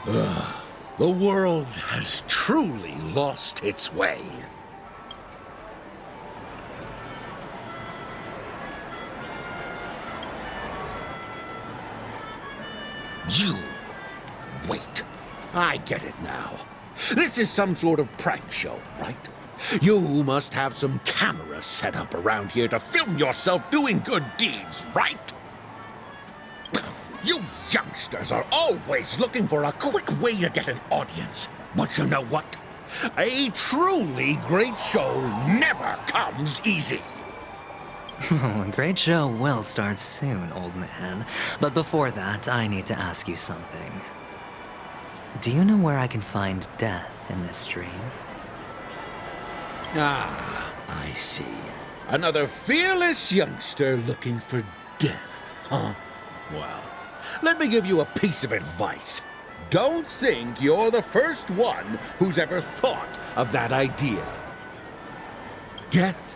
The world has truly lost its way. You... Wait. I get it now. This is some sort of prank show, right? You must have some cameras set up around here to film yourself doing good deeds, right? You youngsters are always looking for a quick way to get an audience. But you know what? A truly great show never comes easy. A great show will start soon, old man. But before that, I need to ask you something. Do you know where I can find death in this dream? Ah, I see. Another fearless youngster looking for death, huh? Well, let me give you a piece of advice. Don't think you're the first one who's ever thought of that idea. Death?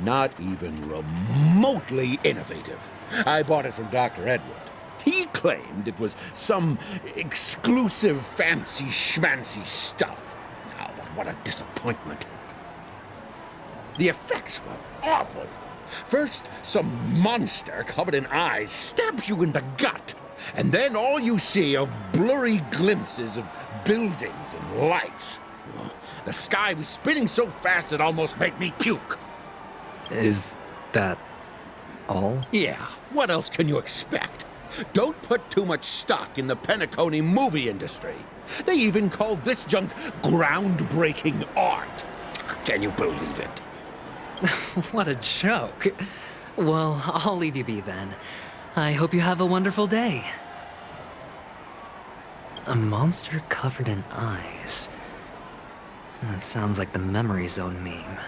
Not even remotely innovative. I bought it from Dr. Edward. He claimed it was some exclusive fancy schmancy stuff. Now, what a disappointment. The effects were awful. First, some monster covered in eyes stabs you in the gut. And then all you see are blurry glimpses of buildings and lights. The sky was spinning so fast it almost made me puke. Is that all? Yeah, what else can you expect? Don't put too much stock in the Penacony movie industry. They even call this junk groundbreaking art. Can you believe it? What a joke. Well, I'll leave you be then. I hope you have a wonderful day. A monster covered in eyes. That sounds like the Memory Zone meme.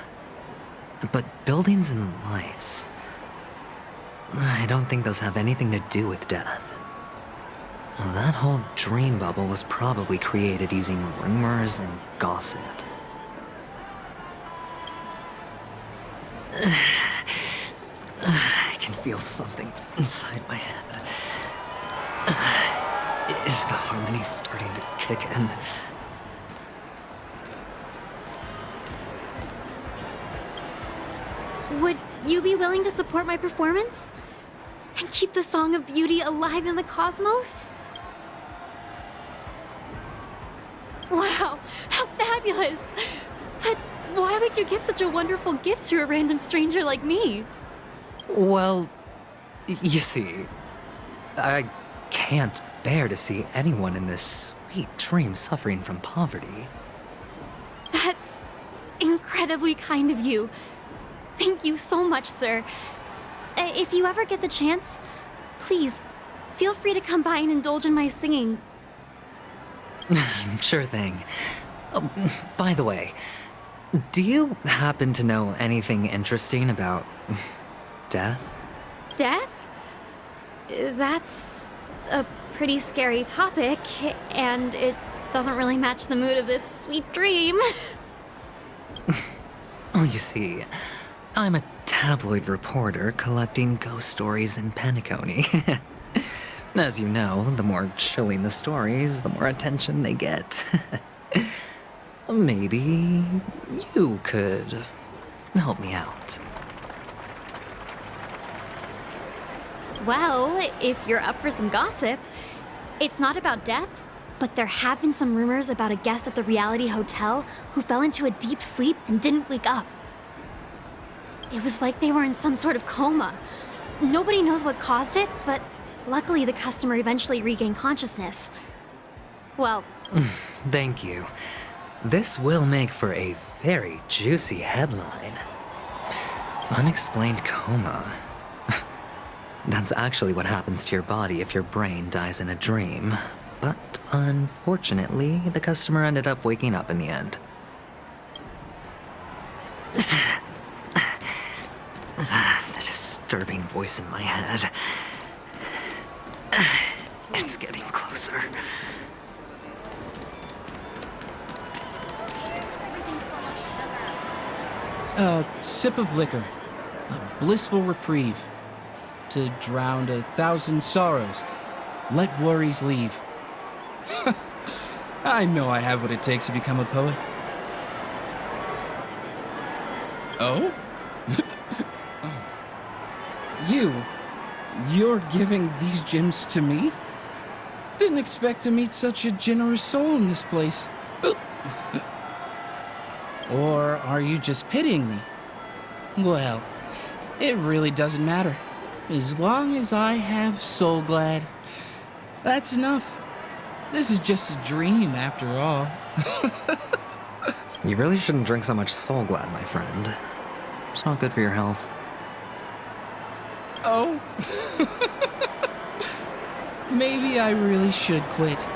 But buildings and lights... I don't think those have anything to do with death. Well, that whole dream bubble was probably created using rumors and gossip. I can feel something inside my head. Is the harmony starting to kick in? Would you be willing to support my performance? And keep the Song of Beauty alive in the cosmos? Wow, how fabulous! But why would you give such a wonderful gift to a random stranger like me? Well, you see, I can't bear to see anyone in this sweet dream suffering from poverty. That's incredibly kind of you. Thank you so much, sir. If you ever get the chance, please, feel free to come by and indulge in my singing. Sure thing. Oh, by the way, do you happen to know anything interesting about death? Death? That's a pretty scary topic, and it doesn't really match the mood of this sweet dream. Oh, you see, I'm a tabloid reporter collecting ghost stories in Penacony. As you know, the more chilling the stories, the more attention they get. Maybe you could help me out. Well, if you're up for some gossip, it's not about death, but there have been some rumors about a guest at the reality hotel who fell into a deep sleep and didn't wake up. It was like they were in some sort of coma. Nobody knows what caused it, but luckily the customer eventually regained consciousness. Well... Thank you. This will make for a very juicy headline. Unexplained coma. That's actually what happens to your body if your brain dies in a dream. But unfortunately, the customer ended up waking up in the end. The disturbing voice in my head. It's getting closer. A sip of liquor. A blissful reprieve. To drown 1,000 sorrows. Let worries leave. I know I have what it takes to become a poet. Oh? You're giving these gems to me? Didn't expect to meet such a generous soul in this place. Or are you just pitying me? Well, it really doesn't matter. As long as I have Soul Glad, that's enough. This is just a dream after all. You really shouldn't drink so much Soul Glad, my friend. It's not good for your health. Oh? Maybe I really should quit.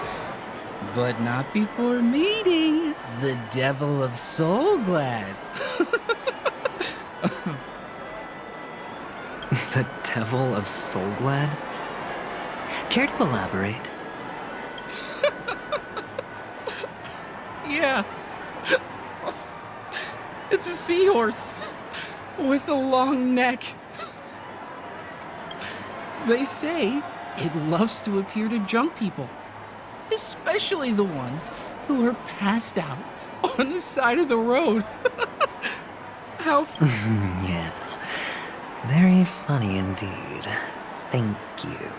But not before meeting the Devil of Soul Glad. The Devil of Soul Glad? Care to elaborate? Yeah. It's a seahorse with a long neck. They say it loves to appear to drunk people, especially the ones who are passed out on the side of the road. How Yeah. Very funny indeed. Thank you.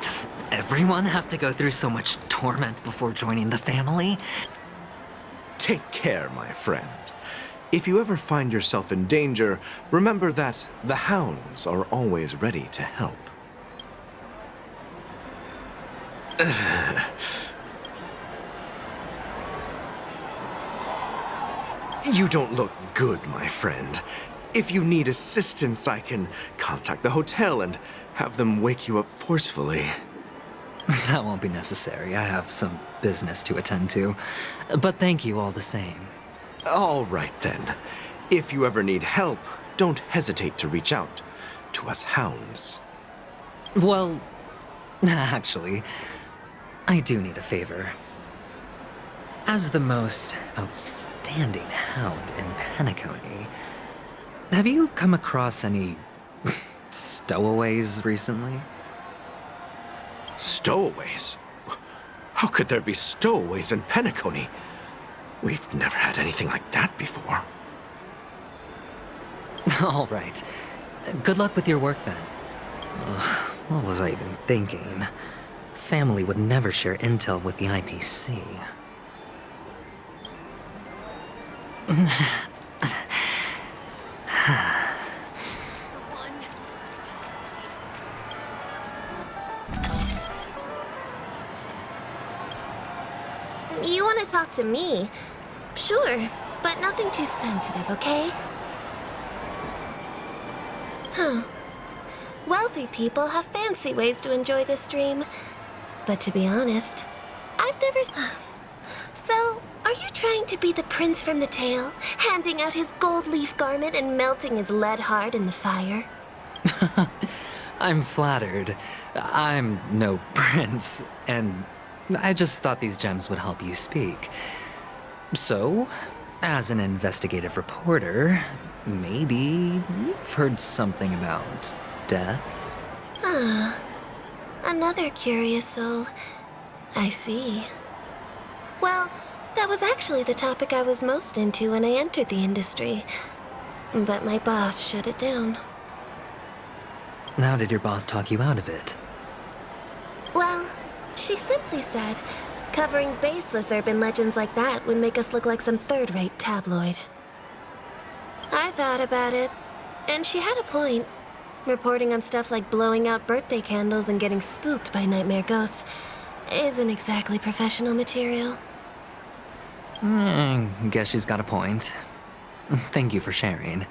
Does everyone have to go through so much torment before joining the family? Take care, my friend. If you ever find yourself in danger, remember that the hounds are always ready to help. You don't look good, my friend. If you need assistance, I can contact the hotel and have them wake you up forcefully. That won't be necessary. I have some business to attend to. But thank you all the same. All right, then. If you ever need help, don't hesitate to reach out to us hounds. Well, actually, I do need a favor. As the most outstanding hound in Penacony, have you come across any stowaways recently? Stowaways? How could there be stowaways in Penacony? We've never had anything like that before. All right. Good luck with your work, then. What was I even thinking? Family would never share intel with the IPC. You want to talk to me? Sure, but nothing too sensitive, okay? Huh. Wealthy people have fancy ways to enjoy this dream. But to be honest, I've never... So, are you trying to be the prince from the tale, handing out his gold leaf garment and melting his lead heart in the fire? I'm flattered. I'm no prince, and I just thought these gems would help you speak. So, as an investigative reporter, maybe you've heard something about death? Another curious soul. I see. Well, that was actually the topic I was most into when I entered the industry. But my boss shut it down. How did your boss talk you out of it? Well, she simply said, covering baseless urban legends like that would make us look like some third-rate tabloid. I thought about it, and she had a point. Reporting on stuff like blowing out birthday candles and getting spooked by nightmare ghosts isn't exactly professional material. Guess she's got a point. Thank you for sharing.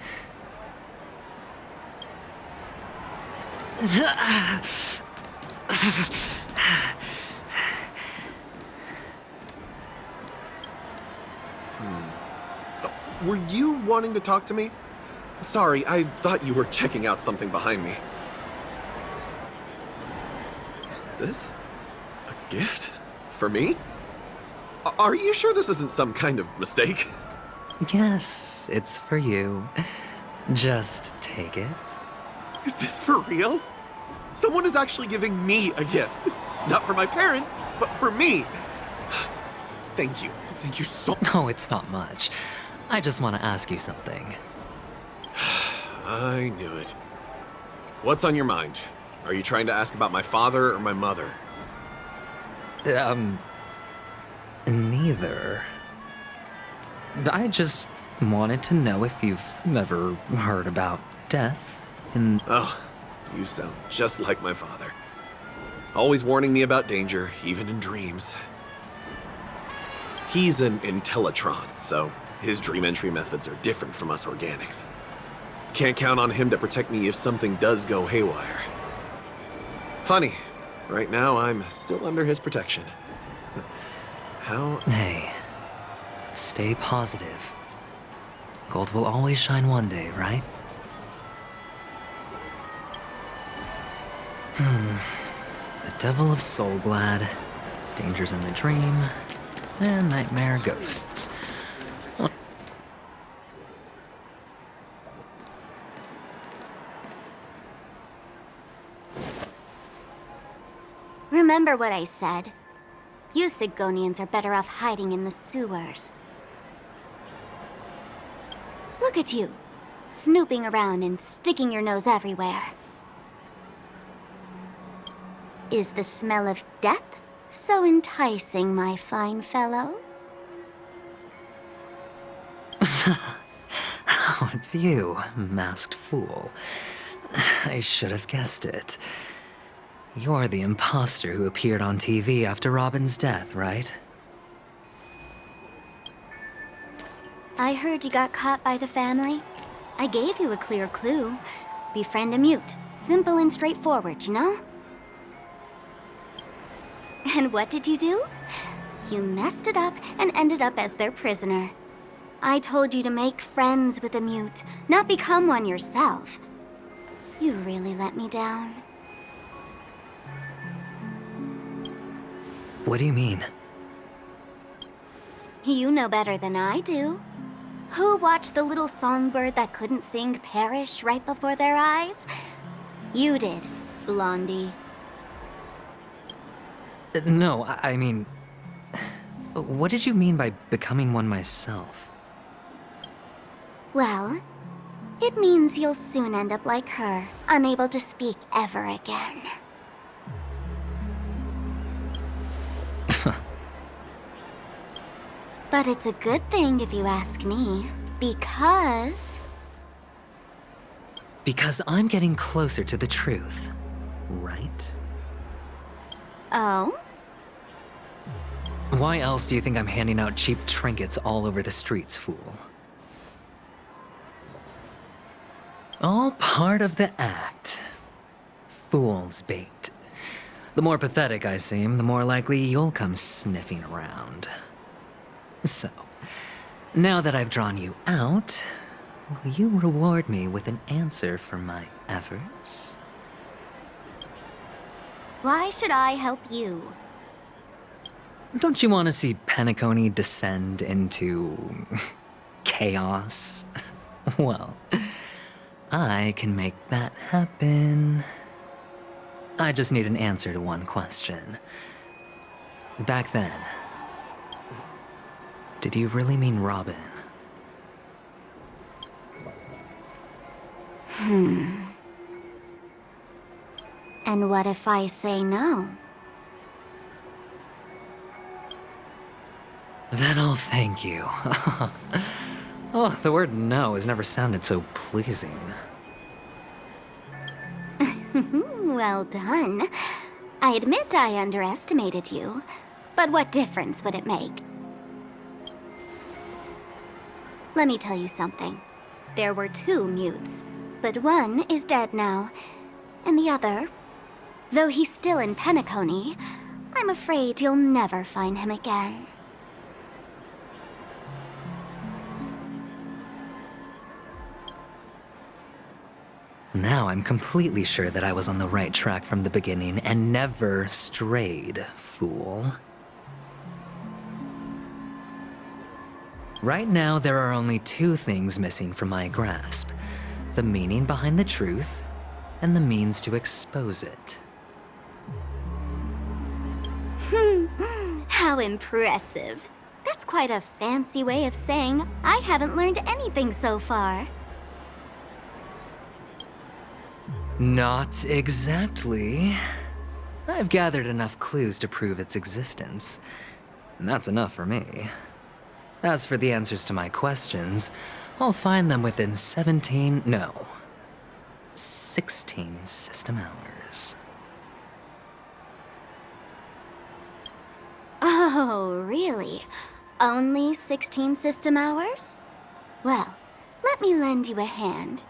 Were you wanting to talk to me? Sorry, I thought you were checking out something behind me. Is this a gift for me? Are you sure this isn't some kind of mistake? Yes, it's for you. Just take it. Is this for real? Someone is actually giving me a gift. Not for my parents, but for me. Thank you. Thank you so much. No, it's not much. I just want to ask you something. I knew it. What's on your mind? Are you trying to ask about my father or my mother? Neither. I just wanted to know if you've ever heard about death in... Oh, you sound just like my father. Always warning me about danger, even in dreams. He's an Intellitron, so his dream entry methods are different from us organics. Can't count on him to protect me if something does go haywire. Funny, right now I'm still under his protection. How... Hey, stay positive. Gold will always shine one day, right? The Devil of Soulglad, Dangers in the Dream, and Nightmare Ghosts. Remember what I said. You Sigonians are better off hiding in the sewers. Look at you, snooping around and sticking your nose everywhere. Is the smell of death so enticing, my fine fellow? Oh, it's you, masked fool. I should have guessed it. You're the imposter who appeared on TV after Robin's death, right? I heard you got caught by the family. I gave you a clear clue. Befriend a mute. Simple and straightforward, you know? And what did you do? You messed it up and ended up as their prisoner. I told you to make friends with a mute, not become one yourself. You really let me down. What do you mean? You know better than I do. Who watched the little songbird that couldn't sing perish right before their eyes? You did, Blondie. No, I mean... What did you mean by becoming one myself? Well, it means you'll soon end up like her, unable to speak ever again. But it's a good thing if you ask me, because... Because I'm getting closer to the truth, right? Oh? Why else do you think I'm handing out cheap trinkets all over the streets, fool? All part of the act. Fool's bait. The more pathetic I seem, the more likely you'll come sniffing around. So, now that I've drawn you out, will you reward me with an answer for my efforts? Why should I help you? Don't you want to see Penacony descend into... chaos? Well, I can make that happen. I just need an answer to one question. Back then, did you really mean Robin? And what if I say no? Then I'll thank you. Oh, the word no has never sounded so pleasing. Well done. I admit I underestimated you, but what difference would it make? Let me tell you something. There were two mutes, but one is dead now, and the other, though he's still in Penacony, I'm afraid you'll never find him again. Now I'm completely sure that I was on the right track from the beginning and never strayed, fool. Right now, there are only two things missing from my grasp. The meaning behind the truth, and the means to expose it. How impressive. That's quite a fancy way of saying I haven't learned anything so far. Not exactly. I've gathered enough clues to prove its existence, and that's enough for me. As for the answers to my questions, I'll find them within 16 system hours. Oh, really? Only 16 system hours? Well, let me lend you a hand.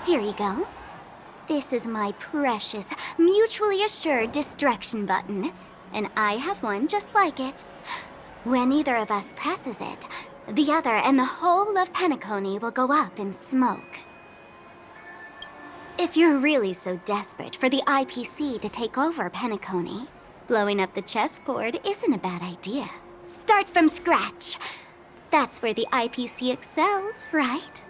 Here you go. This is my precious, mutually assured distraction button, and I have one just like it. When either of us presses it, the other and the whole of Penacony will go up in smoke. If you're really so desperate for the IPC to take over Penacony, blowing up the chessboard isn't a bad idea. Start from scratch. That's where the IPC excels, right?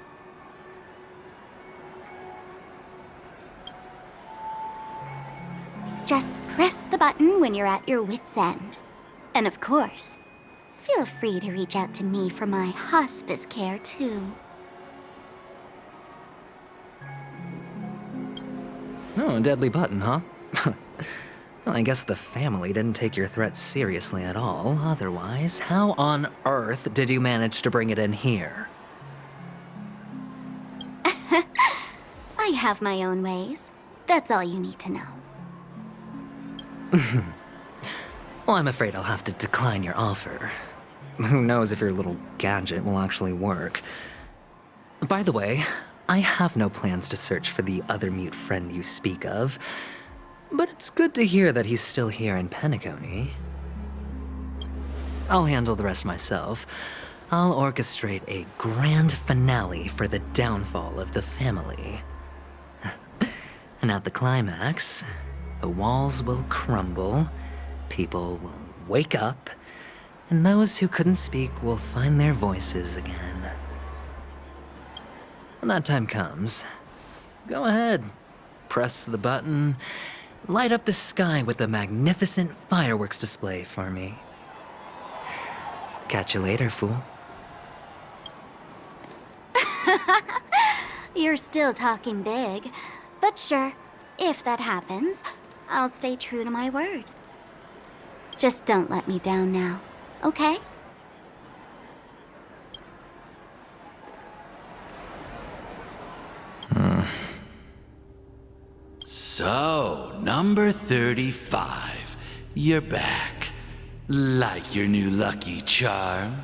Just press the button when you're at your wit's end. And of course, feel free to reach out to me for my hospice care, too. Oh, a deadly button, huh? Well, I guess the family didn't take your threat seriously at all. Otherwise, how on earth did you manage to bring it in here? I have my own ways. That's all you need to know. Well, I'm afraid I'll have to decline your offer. Who knows if your little gadget will actually work. By the way, I have no plans to search for the other mute friend you speak of, but it's good to hear that he's still here in Penacony. I'll handle the rest myself. I'll orchestrate a grand finale for the downfall of the family. And at the climax, the walls will crumble, people will wake up, and those who couldn't speak will find their voices again. When that time comes, go ahead, press the button, light up the sky with a magnificent fireworks display for me. Catch you later, fool. You're still talking big, but sure, if that happens, I'll stay true to my word. Just don't let me down now, okay? So, number 35. You're back. Like your new lucky charm?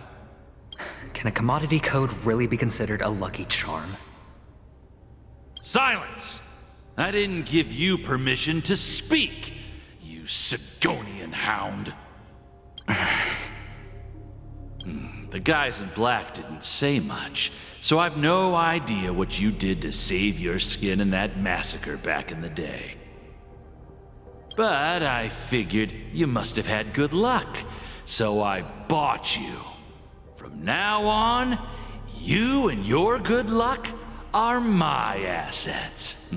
Can a commodity code really be considered a lucky charm? Silence! I didn't give you permission to speak, you Sigonian hound. The guys in black didn't say much, so I've no idea what you did to save your skin in that massacre back in the day. But I figured you must have had good luck, so I bought you. From now on, you and your good luck are my assets.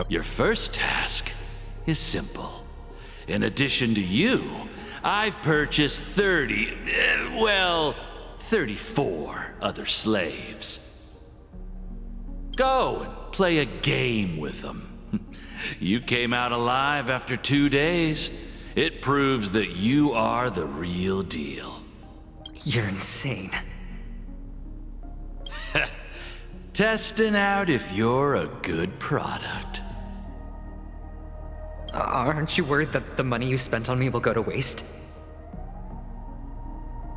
Your first task is simple. In addition to you, I've purchased 34 other slaves. Go and play a game with them. You came out alive after 2 days. It proves that you are the real deal. You're insane. Testing out if you're a good product. Aren't you worried that the money you spent on me will go to waste?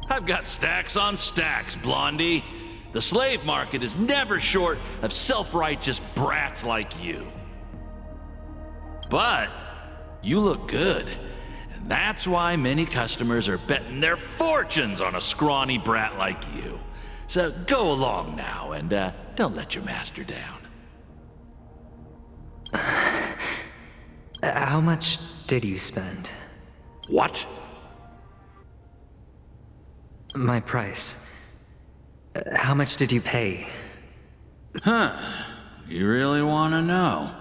I've got stacks on stacks, Blondie. The slave market is never short of self-righteous brats like you. But you look good, and that's why many customers are betting their fortunes on a scrawny brat like you. So go along now, and don't let your master down. How much did you spend? What? My price. How much did you pay? Huh. You really want to know?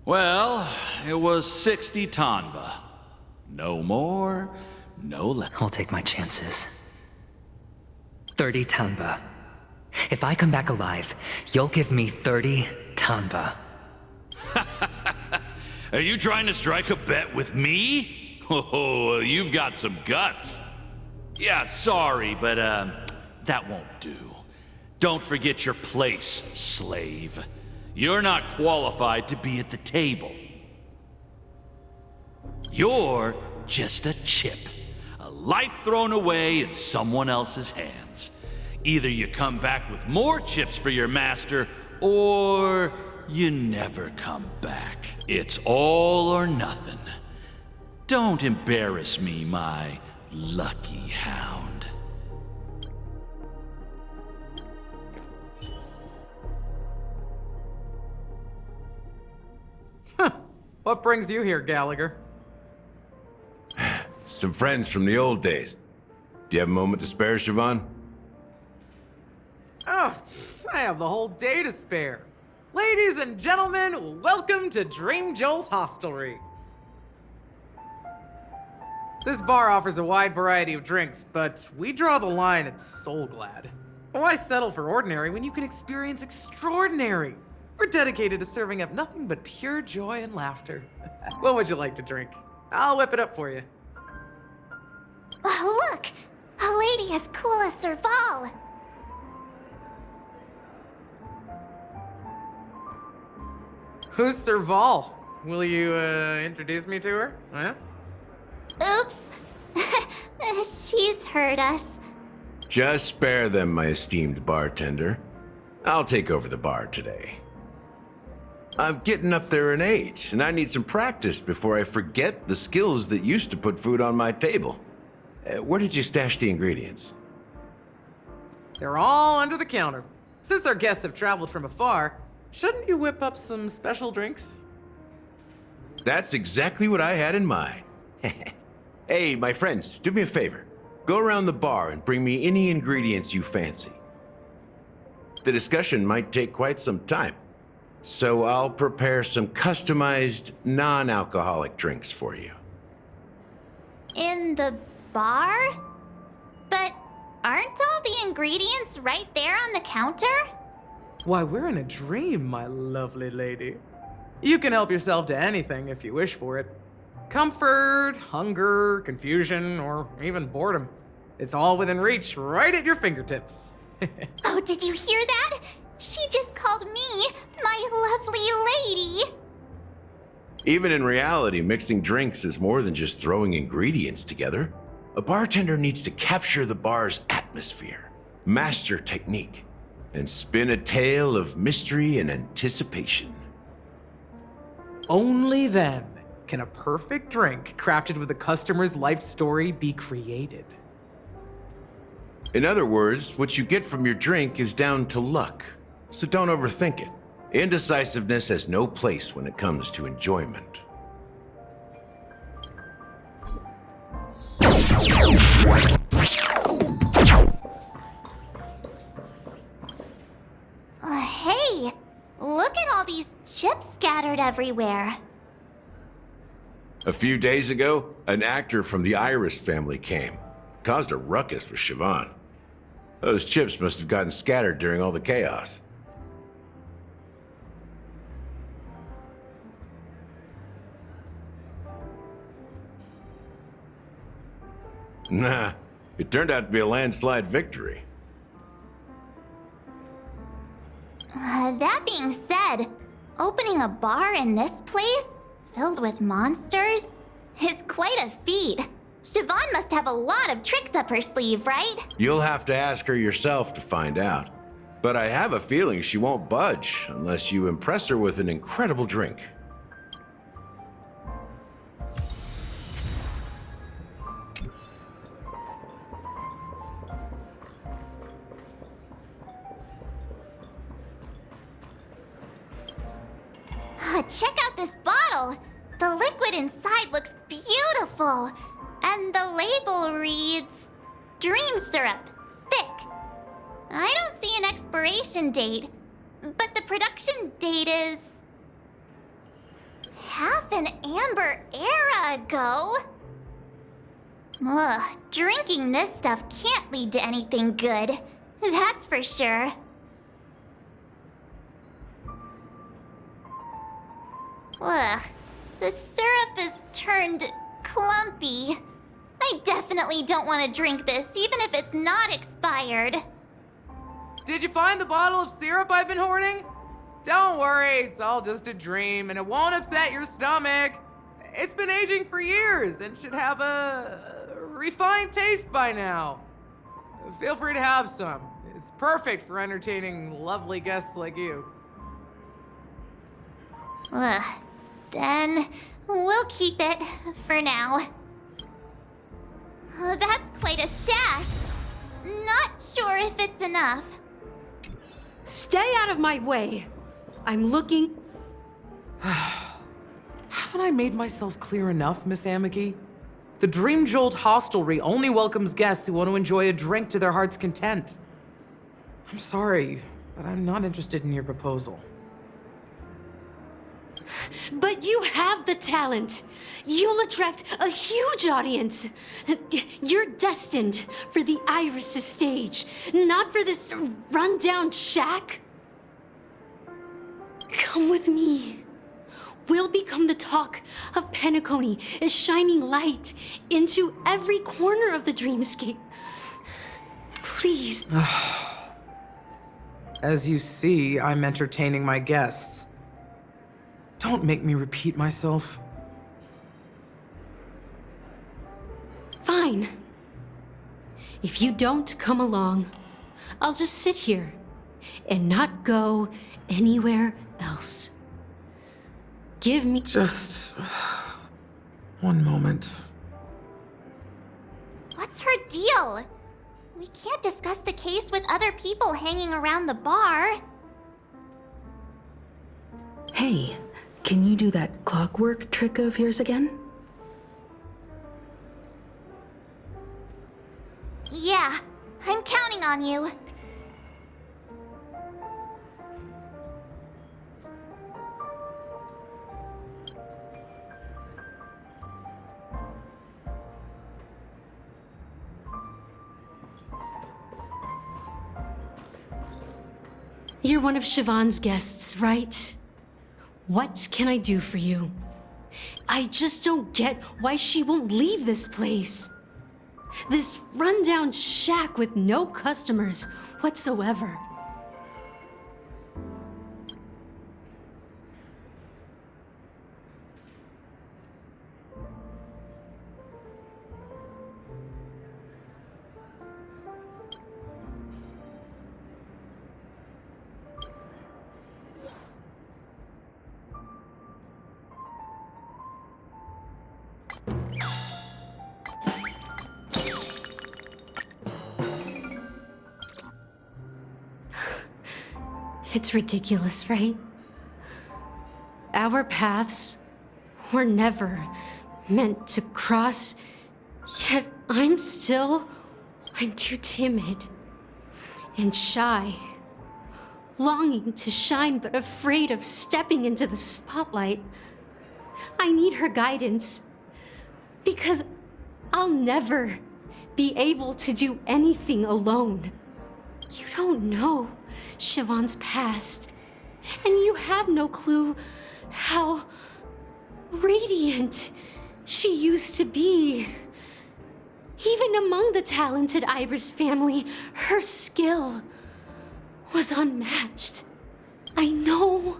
Well, it was 60 tanba. No more, no less. I'll take my chances. 30 tanba. If I come back alive, you'll give me 30 tanba. Are you trying to strike a bet with me? Oh, you've got some guts. Yeah, sorry, but that won't do. Don't forget your place, slave. You're not qualified to be at the table. You're just a chip. A life thrown away in someone else's hands. Either you come back with more chips for your master, or you never come back. It's all or nothing. Don't embarrass me, my lucky hound. What brings you here, Gallagher? Some friends from the old days. Do you have a moment to spare, Siobhan? Oh, I have the whole day to spare. Ladies and gentlemen, welcome to Dream Jolt Hostelry. This bar offers a wide variety of drinks, but we draw the line at Soul Glad. Why settle for ordinary when you can experience extraordinary? We're dedicated to serving up nothing but pure joy and laughter. What would you like to drink? I'll whip it up for you. Oh, look! A lady as cool as Serval! Who's Serval? Will you, introduce me to her? Huh? Oops! She's heard us. Just spare them, my esteemed bartender. I'll take over the bar today. I'm getting up there in age, and I need some practice before I forget the skills that used to put food on my table. Where did you stash the ingredients? They're all under the counter. Since our guests have traveled from afar, shouldn't you whip up some special drinks? That's exactly what I had in mind. Hey, my friends, do me a favor. Go around the bar and bring me any ingredients you fancy. The discussion might take quite some time, so I'll prepare some customized, non-alcoholic drinks for you. In the bar? But aren't all the ingredients right there on the counter? Why, we're in a dream, my lovely lady. You can help yourself to anything if you wish for it. Comfort, hunger, confusion, or even boredom. It's all within reach, right at your fingertips. Oh, did you hear that? She just called me my lovely lady. Even in reality, mixing drinks is more than just throwing ingredients together. A bartender needs to capture the bar's atmosphere, master technique, and spin a tale of mystery and anticipation. Only then can a perfect drink crafted with a customer's life story be created. In other words, what you get from your drink is down to luck, so don't overthink it. Indecisiveness has no place when it comes to enjoyment. Hey, look at all these chips scattered everywhere. A few days ago, an actor from the Iris family came. Caused a ruckus for Siobhan. Those chips must have gotten scattered during all the chaos. Nah, it turned out to be a landslide victory. That being said, opening a bar in this place, filled with monsters, is quite a feat. Siobhan must have a lot of tricks up her sleeve, right? You'll have to ask her yourself to find out. But I have a feeling she won't budge unless you impress her with an incredible drink. Check out this bottle! The liquid inside looks beautiful! And the label reads, Dream Syrup, thick. I don't see an expiration date. But the production date is... half an amber era ago. Ugh, drinking this stuff can't lead to anything good. That's for sure. Ugh, the syrup is turned clumpy. I definitely don't want to drink this, even if it's not expired. Did you find the bottle of syrup I've been hoarding? Don't worry, it's all just a dream and it won't upset your stomach. It's been aging for years and should have a refined taste by now. Feel free to have some. It's perfect for entertaining lovely guests like you. Ugh, then we'll keep it for now. That's quite a stash. Not sure if it's enough. Stay out of my way. I'm looking... Haven't I made myself clear enough, Miss Amiki? The Dream Jolt Hostelry only welcomes guests who want to enjoy a drink to their heart's content. I'm sorry, but I'm not interested in your proposal. But you have the talent. You'll attract a huge audience. You're destined for the Iris' stage, not for this rundown shack. Come with me. We'll become the talk of Penacony, a shining light into every corner of the dreamscape. Please. As you see, I'm entertaining my guests. Don't make me repeat myself. Fine. If you don't come along, I'll just sit here and not go anywhere else. Give me... Just... one moment. What's her deal? We can't discuss the case with other people hanging around the bar. Hey, can you do that clockwork trick of yours again? Yeah, I'm counting on you. You're one of Siobhan's guests, right? What can I do for you? I just don't get why she won't leave this place. This rundown shack with no customers whatsoever. It's ridiculous, right? Our paths were never meant to cross, yet I'm too timid and shy, longing to shine but afraid of stepping into the spotlight. I need her guidance, because I'll never be able to do anything alone. You don't know Siobhan's past, and you have no clue how radiant she used to be. Even among the talented Iris family, her skill was unmatched. I know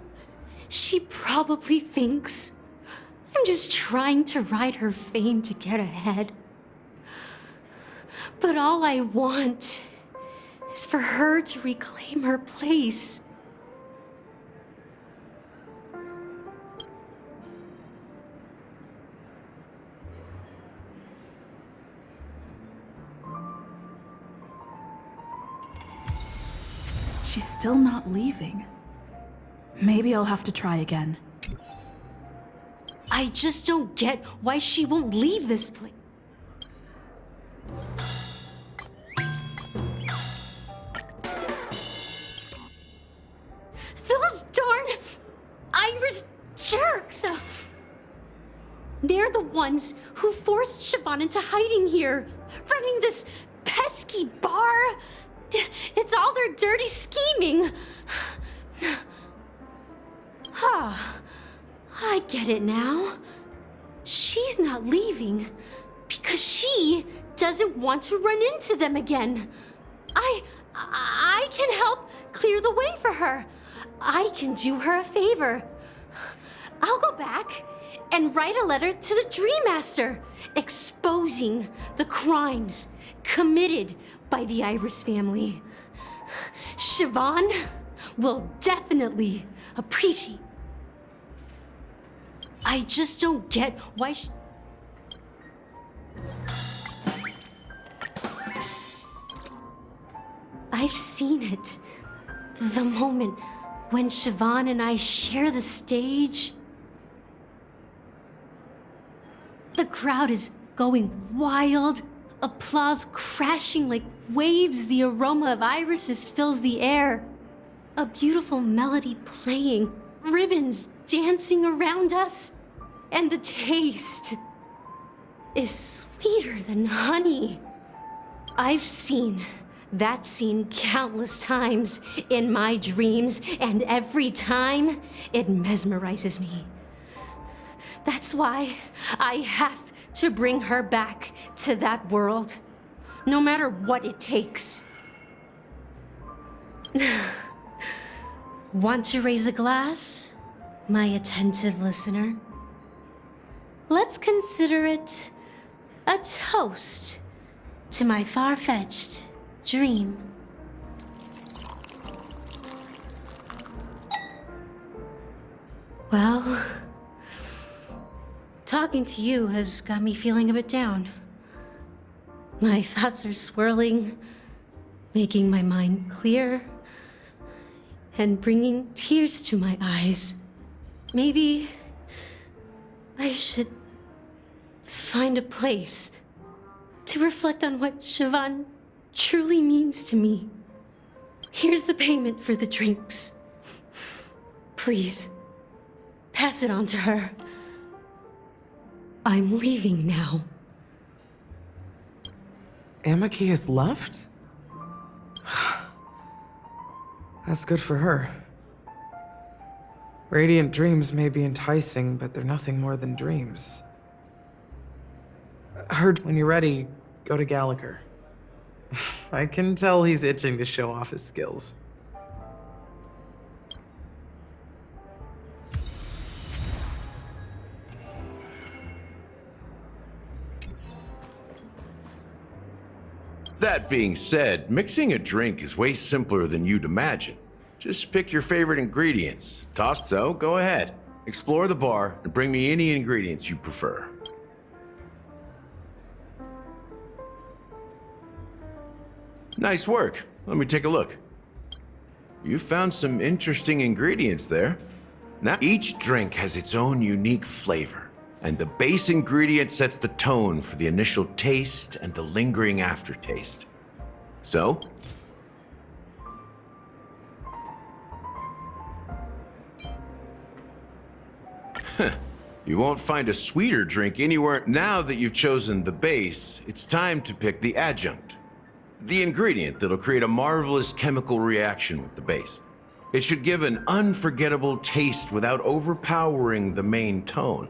she probably thinks I'm just trying to ride her fame to get ahead. But all I want is for her to reclaim her place. She's still not leaving. Maybe I'll have to try again. I just don't get why she won't leave this place. jerks! They're the ones who forced Siobhan into hiding here, running this pesky bar. It's all their dirty scheming. I get it now. She's not leaving because she doesn't want to run into them again. I can help clear the way for her. I can do her a favor. I'll go back and write a letter to the Dream Master exposing the crimes committed by the Iris family. Siobhan will definitely appreciate. I just don't get why I've seen it. The moment when Siobhan and I share the stage. The crowd is going wild. Applause crashing like waves. The aroma of irises fills the air. A beautiful melody playing. Ribbons dancing around us. And the taste is sweeter than honey. I've seen that scene countless times in my dreams, and every time it mesmerizes me. That's why I have to bring her back to that world, no matter what it takes. Want to raise a glass, my attentive listener? Let's consider it a toast to my far-fetched dream. Well, talking to you has got me feeling a bit down. My thoughts are swirling, making my mind clear, and bringing tears to my eyes. Maybe I should find a place to reflect on what Siobhan truly means to me. Here's the payment for the drinks. Please, pass it on to her. I'm leaving now. Amaki has left? That's good for her. Radiant dreams may be enticing, but they're nothing more than dreams. Heard when you're ready, go to Gallagher. I can tell he's itching to show off his skills. That being said, mixing a drink is way simpler than you'd imagine. Just pick your favorite ingredients. So go ahead. Explore the bar and bring me any ingredients you prefer. Nice work. Let me take a look. You found some interesting ingredients there. Now, each drink has its own unique flavor, and the base ingredient sets the tone for the initial taste and the lingering aftertaste. So, you won't find a sweeter drink anywhere. Now that you've chosen the base, it's time to pick the adjunct. The ingredient that'll create a marvelous chemical reaction with the base. It should give an unforgettable taste without overpowering the main tone.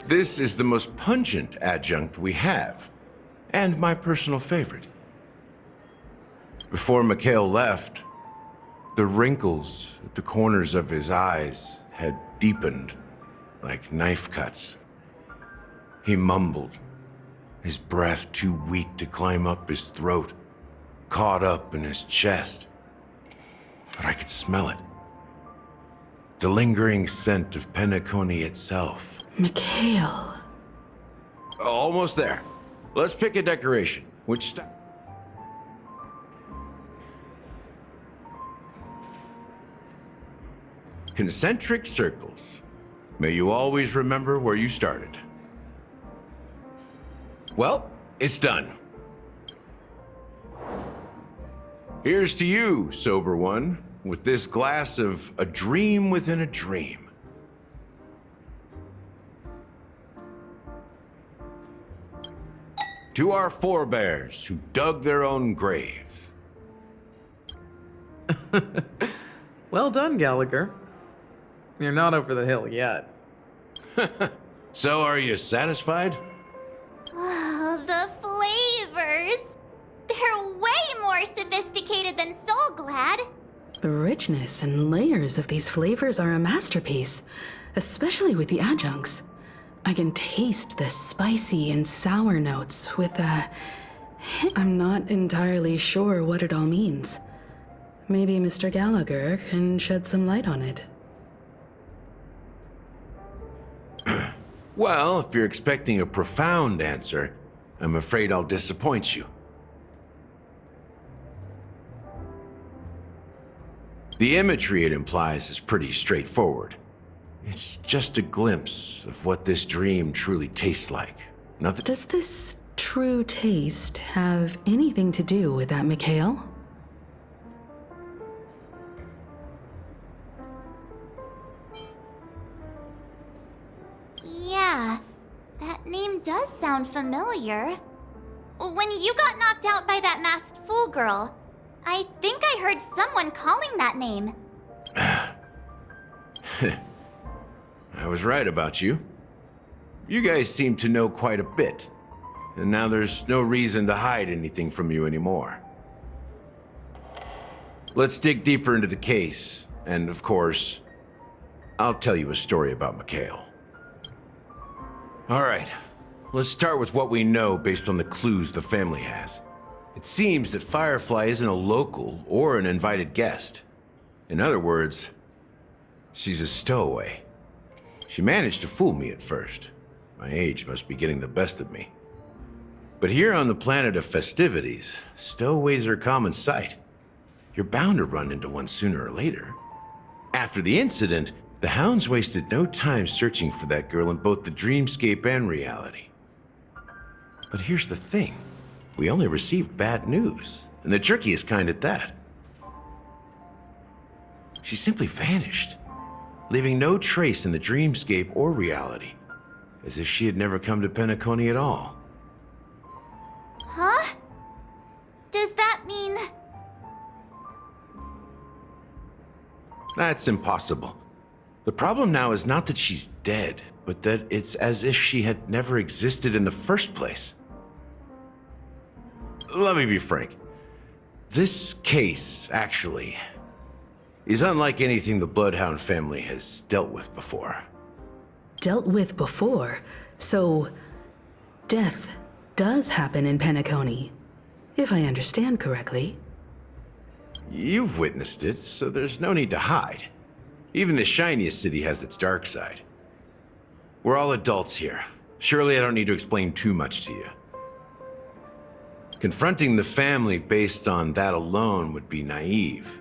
This is the most pungent adjunct we have, and my personal favorite. Before Mikhail left, the wrinkles at the corners of his eyes had deepened like knife cuts. He mumbled, his breath too weak to climb up his throat, caught up in his chest. But I could smell it. The lingering scent of Penacony itself. Mikhail. Almost there. Let's pick a decoration. Which concentric circles. May you always remember where you started. Well, it's done. Here's to you, sober one, with this glass of a dream within a dream. To our forebears who dug their own grave. Well done, Gallagher. You're not over the hill yet. So are you satisfied? Oh, the flavors! They're way more sophisticated than Soulglad. The richness and layers of these flavors are a masterpiece, especially with the adjuncts. I can taste the spicy and sour notes with a... I'm not entirely sure what it all means. Maybe Mr. Gallagher can shed some light on it. Well, if you're expecting a profound answer, I'm afraid I'll disappoint you. The imagery it implies is pretty straightforward. It's just a glimpse of what this dream truly tastes like. Nothing. Does this true taste have anything to do with that Mikhail? Yeah, that name does sound familiar. When you got knocked out by that masked fool girl, I think I heard someone calling that name. I was right about you. You guys seem to know quite a bit, and now there's no reason to hide anything from you anymore. Let's dig deeper into the case, and of course, I'll tell you a story about Mikhail. All right, let's start with what we know based on the clues the family has. It seems that Firefly isn't a local or an invited guest. In other words, she's a stowaway. She managed to fool me at first. My age must be getting the best of me. But here on the planet of festivities, stowaways are a common sight. You're bound to run into one sooner or later. After the incident, the hounds wasted no time searching for that girl in both the dreamscape and reality. But here's the thing. We only received bad news, and the trickiest kind at that. She simply vanished, leaving no trace in the dreamscape or reality, as if she had never come to Penacony at all. Huh? Does that mean... That's impossible. The problem now is not that she's dead, but that it's as if she had never existed in the first place. Let me be frank. This case, actually, is unlike anything the Bloodhound family has dealt with before. Dealt with before? So, death does happen in Penacony, if I understand correctly. You've witnessed it, so there's no need to hide. Even the shiniest city has its dark side. We're all adults here. Surely I don't need to explain too much to you. Confronting the family based on that alone would be naive.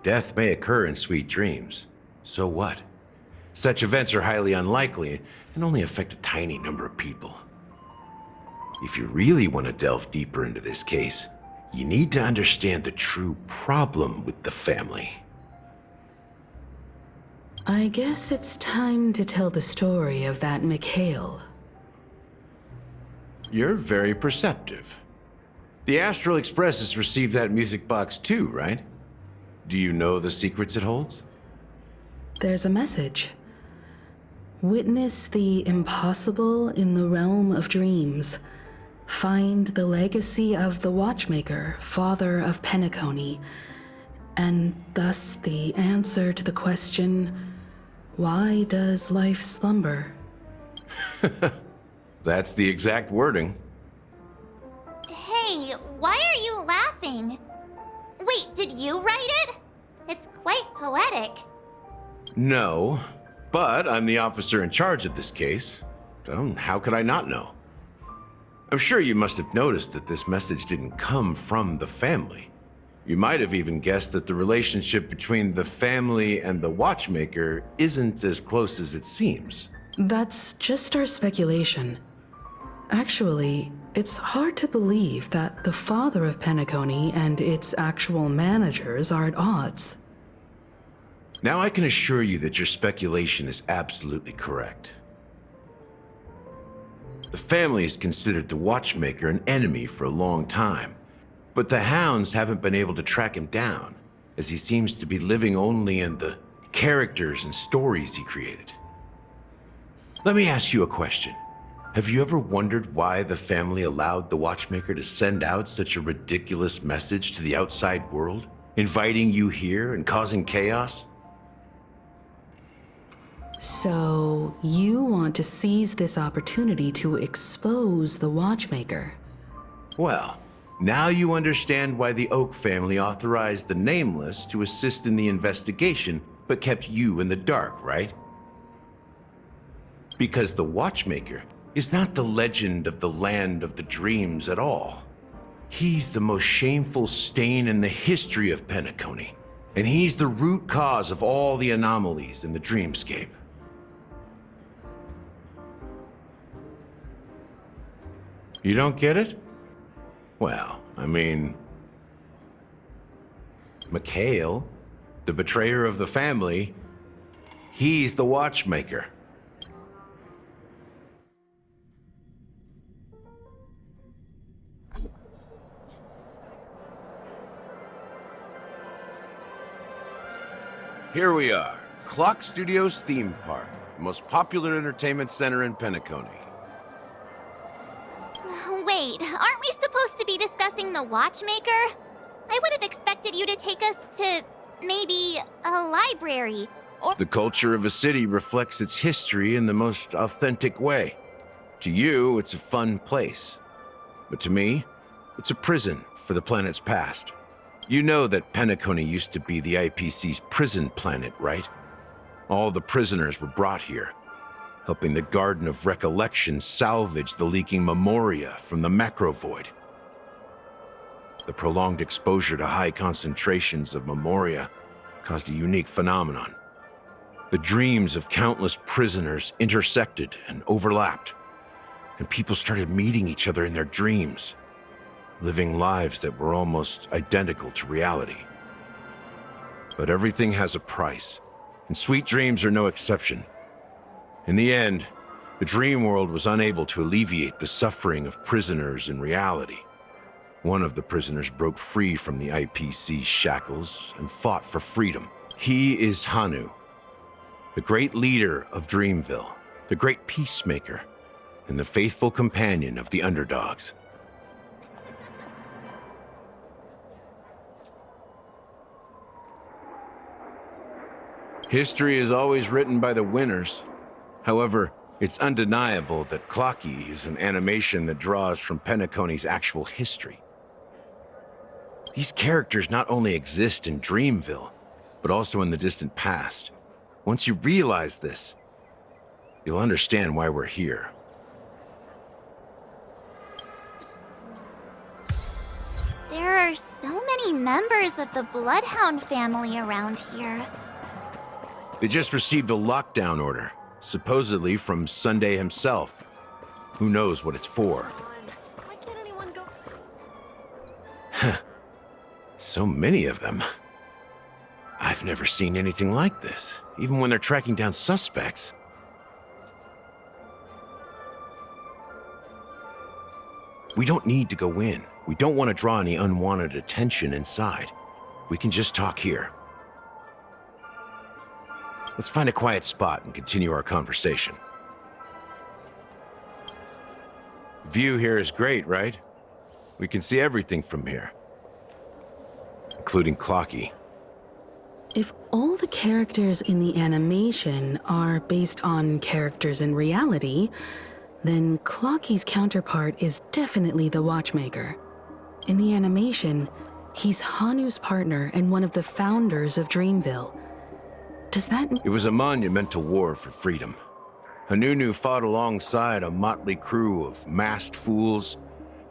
Death may occur in sweet dreams. So what? Such events are highly unlikely and only affect a tiny number of people. If you really want to delve deeper into this case, you need to understand the true problem with the family. I guess it's time to tell the story of that Mikhail. You're very perceptive. The Astral Express has received that music box too, right? Do you know the secrets it holds? There's a message. Witness the impossible in the realm of dreams. Find the legacy of the Watchmaker, father of Penacony, and thus the answer to the question, why does life slumber? That's the exact wording. Hey, why are you laughing? Wait, did you write it? It's quite poetic. No, but I'm the officer in charge of this case. So how could I not know? I'm sure you must have noticed that this message didn't come from the family. You might have even guessed that the relationship between the family and the Watchmaker isn't as close as it seems. That's just our speculation. Actually, it's hard to believe that the father of Penacony and its actual managers are at odds. Now I can assure you that your speculation is absolutely correct. The family has considered the watchmaker an enemy for a long time, but the hounds haven't been able to track him down, as he seems to be living only in the characters and stories he created. Let me ask you a question. Have you ever wondered why the family allowed the watchmaker to send out such a ridiculous message to the outside world, inviting you here and causing chaos? So, you want to seize this opportunity to expose the watchmaker? Well, now you understand why the Oak family authorized the Nameless to assist in the investigation, but kept you in the dark, right? Because the watchmaker is not the legend of the land of the dreams at all. He's the most shameful stain in the history of Penacony, and he's the root cause of all the anomalies in the dreamscape. You don't get it? Well, I mean, Mikhail, the betrayer of the family, he's the watchmaker. Here we are, Clock Studios theme park, the most popular entertainment center in Penacony. Wait, aren't we supposed to be discussing the watchmaker? I would have expected you to take us to, maybe, a library, or— The culture of a city reflects its history in the most authentic way. To you, it's a fun place. But to me, it's a prison for the planet's past. You know that Penacony used to be the IPC's prison planet, right? All the prisoners were brought here, helping the Garden of Recollection salvage the leaking memoria from the macro void. The prolonged exposure to high concentrations of memoria caused a unique phenomenon. The dreams of countless prisoners intersected and overlapped, and people started meeting each other in their dreams, living lives that were almost identical to reality. But everything has a price, and sweet dreams are no exception. In the end, the dream world was unable to alleviate the suffering of prisoners in reality. One of the prisoners broke free from the IPC's shackles and fought for freedom. He is Hanu, the great leader of Dreamville, the great peacemaker, and the faithful companion of the underdogs. History is always written by the winners. However, it's undeniable that Clocky is an animation that draws from Penacony's actual history. These characters not only exist in Dreamville, but also in the distant past. Once you realize this, you'll understand why we're here. There are so many members of the Bloodhound family around here. They just received a lockdown order, supposedly from Sunday himself. Who knows what it's for? Why can't anyone go? So many of them. I've never seen anything like this, even when they're tracking down suspects. We don't need to go in. We don't want to draw any unwanted attention inside. We can just talk here. Let's find a quiet spot and continue our conversation. View here is great, right? We can see everything from here, including Clocky. If all the characters in the animation are based on characters in reality, then Clocky's counterpart is definitely the Watchmaker. In the animation, he's Hanu's partner and one of the founders of Dreamville. Does that— It was a monumental war for freedom. Hanunu fought alongside a motley crew of masked fools,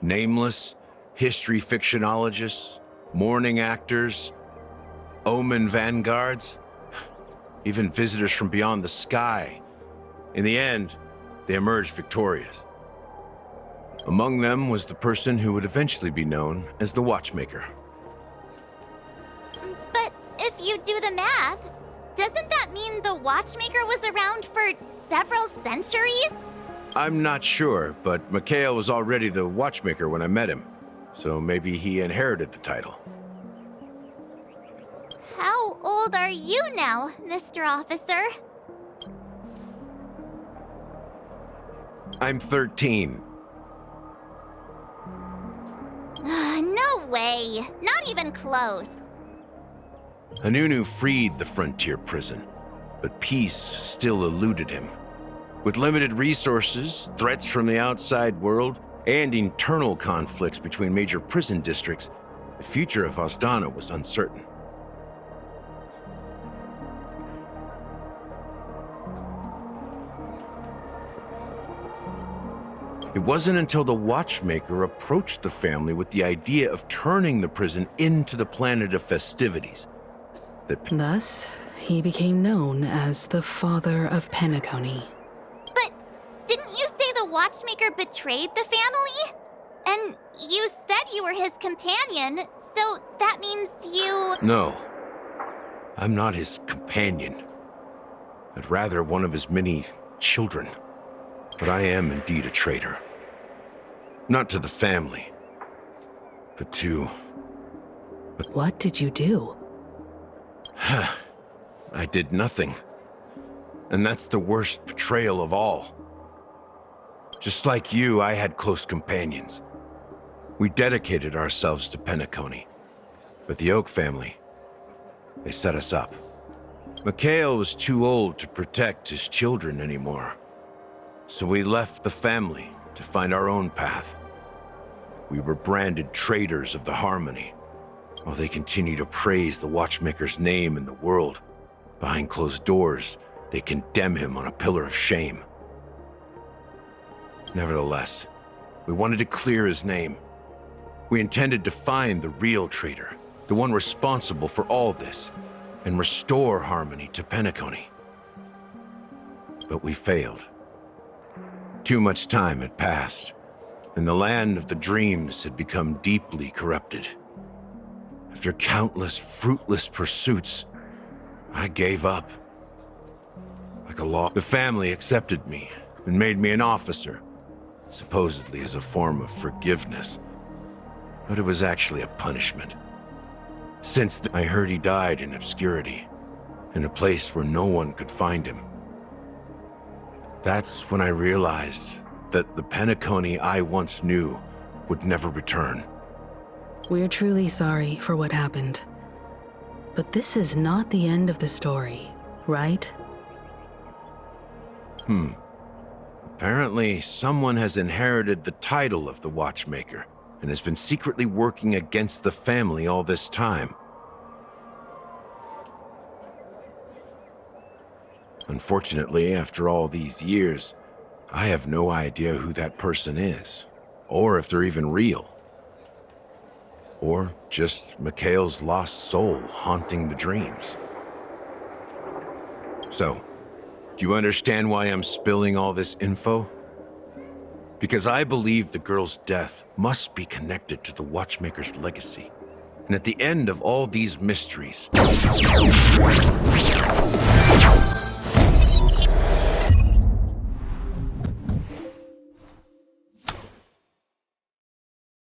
nameless, history fictionologists, mourning actors, omen vanguards, even visitors from beyond the sky. In the end, they emerged victorious. Among them was the person who would eventually be known as the Watchmaker. But if you do the math, doesn't that mean the Watchmaker was around for several centuries? I'm not sure, but Mikhail was already the Watchmaker when I met him, so maybe he inherited the title. How old are you now, Mr. Officer? I'm 13. No way. Not even close. Anunu freed the frontier prison, but peace still eluded him. With limited resources, threats from the outside world, and internal conflicts between major prison districts, the future of Osdana was uncertain. It wasn't until the Watchmaker approached the family with the idea of turning the prison into the planet of festivities that... Thus, he became known as the Father of Penacony. But didn't you say the Watchmaker betrayed the family? And you said you were his companion, so that means you... No. I'm not his companion, but rather one of his many children. But I am indeed a traitor. Not to the family, but to... What did you do? I did nothing. And that's the worst betrayal of all. Just like you, I had close companions. We dedicated ourselves to Penacony. But the Oak family, they set us up. Mikhail was too old to protect his children anymore. So we left the family to find our own path. We were branded traitors of the Harmony, while they continue to praise the Watchmaker's name in the world. Behind closed doors, they condemn him on a pillar of shame. Nevertheless, we wanted to clear his name. We intended to find the real traitor, the one responsible for all this, and restore Harmony to Penacony. But we failed. Too much time had passed, and the land of the dreams had become deeply corrupted. After countless fruitless pursuits, I gave up. Like a law, the family accepted me and made me an officer, supposedly as a form of forgiveness. But it was actually a punishment. Since I heard he died in obscurity, in a place where no one could find him. That's when I realized that the Penacony I once knew would never return. We're truly sorry for what happened. But this is not the end of the story, right? Apparently, someone has inherited the title of the Watchmaker and has been secretly working against the family all this time. Unfortunately, after all these years, I have no idea who that person is, or if they're even real. Or just Mikhail's lost soul haunting the dreams. So, do you understand why I'm spilling all this info? Because I believe the girl's death must be connected to the Watchmaker's legacy. And at the end of all these mysteries,